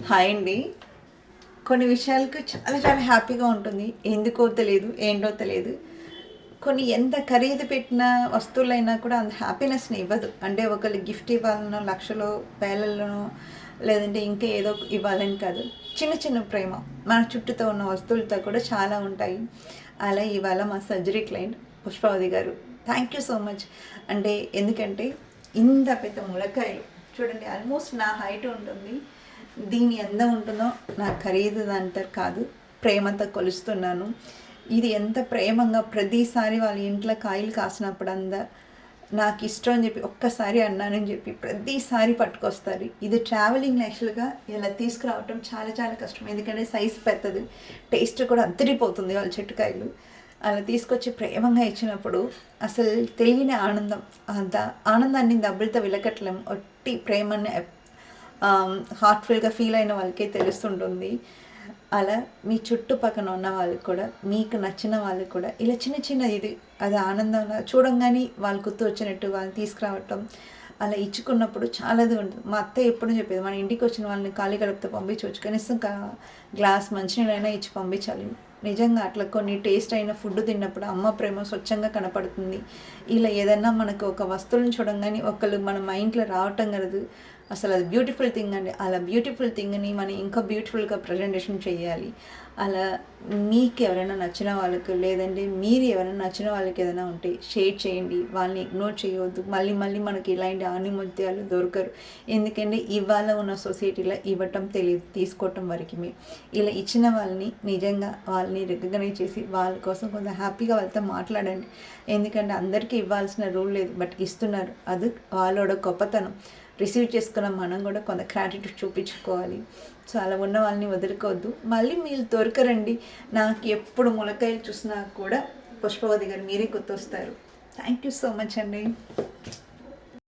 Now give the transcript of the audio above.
Hi అండి. కొన్ని విషయాలకు చాలా చాలా హ్యాపీగా ఉంటుంది. ఎందుకో తెలియదు, ఏంటో తెలియదు. కొన్ని ఎంత ఖరీదు పెట్టిన వస్తువులైనా కూడా అంత హ్యాపీనెస్‌ని ఇవ్వదు. అంటే ఒకళ్ళు గిఫ్ట్ ఇవ్వాలనో, లక్షలో, వేలల్లోనో లేదంటే ఇంకా ఏదో ఇవ్వాలని కాదు. చిన్న చిన్న ప్రేమ మన చుట్టూతో ఉన్న వస్తువులతో కూడా చాలా ఉంటాయి. అలా ఇవాళ మా సర్జరీ క్లయింట్ పుష్పావతి గారు, థ్యాంక్ యూ సో మచ్. అంటే ఎందుకంటే ఇంత పెద్ద ములక్కాయలు చూడండి, ఆల్మోస్ట్ నా హైట్ ఉంటుంది. దీని ఎంత ఉంటుందో నాకు ఖరీదు అంతా కాదు, ప్రేమతో కొలుస్తున్నాను. ఇది ఎంత ప్రేమగా ప్రతిసారి వాళ్ళ ఇంట్లో కాయలు కాసినప్పుడంతా నాకు ఇష్టం అని చెప్పి ఒక్కసారి అన్నానని చెప్పి ప్రతిసారి పట్టుకొస్తారు. ఇది ట్రావెలింగ్ యాక్చువల్గా ఇలా తీసుకురావటం చాలా చాలా కష్టం, ఎందుకంటే సైజు పెద్దది, టేస్ట్ కూడా అద్దరిపోతుంది వాళ్ళ చెట్టుకాయలు. అలా తీసుకొచ్చి ప్రేమగా ఇచ్చినప్పుడు అసలు తెలియని ఆనందం, అంత ఆనందాన్ని డబ్బులతో విలకట్లేం. ఒట్టి ప్రేమని హార్ట్ఫుల్గా ఫీల్ అయిన వాళ్ళకే తెలుస్తుంటుంది. అలా మీ చుట్టుపక్కన ఉన్న వాళ్ళకి కూడా, మీకు నచ్చిన వాళ్ళకి కూడా ఇలా చిన్న చిన్న ఇది అది ఆనందంగా చూడంగానే వాళ్ళు గుర్తు వచ్చినట్టు వాళ్ళని తీసుకురావటం, అలా ఇచ్చుకున్నప్పుడు చాలాది ఉంటుంది. మా అత్త ఎప్పుడు చెప్పేది, మన ఇంటికి వచ్చిన వాళ్ళని ఖాళీ కడుపుతో పంపించవచ్చు, కనీసం గ్లాస్ మంచినీళ్ళైనా ఇచ్చి పంపించాలి. నిజంగా అట్లా కొన్ని టేస్ట్ అయిన ఫుడ్ తిన్నప్పుడు అమ్మ ప్రేమ స్వచ్ఛంగా కనపడుతుంది. ఇలా ఏదన్నా మనకు ఒక వస్తువులను చూడంగానే ఒకళ్ళు మన మైండ్లో రావటం కలదు, అసలు అది బ్యూటిఫుల్ థింగ్ అండి. అలా బ్యూటిఫుల్ థింగ్ని మనం ఇంకా బ్యూటిఫుల్గా ప్రజెంటేషన్ చేయాలి. అలా మీకు ఎవరైనా నచ్చిన వాళ్ళకు, లేదంటే మీరు ఎవరైనా నచ్చిన వాళ్ళకి ఏదైనా ఉంటే షేర్ చేయండి. వాళ్ళని ఇగ్నోర్ చేయవద్దు. మళ్ళీ మళ్ళీ మనకి ఇలాంటి ఆణిముత్యాలు దొరకరు. ఎందుకంటే ఇవాళ ఉన్న సొసైటీలో ఇవ్వటం తెలియదు, తీసుకోవటం వరకుమే. ఇలా ఇచ్చిన వాళ్ళని నిజంగా వాళ్ళని రికగ్నైజ్ చేసి వాళ్ళ కోసం కొంచెం హ్యాపీగా వాళ్ళతో మాట్లాడండి. ఎందుకంటే అందరికీ ఇవ్వాల్సిన రూల్ లేదు, బట్ ఇస్తున్నారు, అది వాళ్ళోட గొప్పతనం. రిసీవ్ చేసుకున్న మనం కూడా కొంత గ్రాటిట్యూడ్ చూపించుకోవాలి. సో అలా ఉన్న వాళ్ళని వదులుకోవద్దు. మళ్ళీ మీరు దొరకరండి. నాకు ఎప్పుడు ములకాయలు చూసినా కూడా పుష్పవతి గారు మీరే గుర్తొస్తారు. థ్యాంక్ యూ సో మచ్ అండి.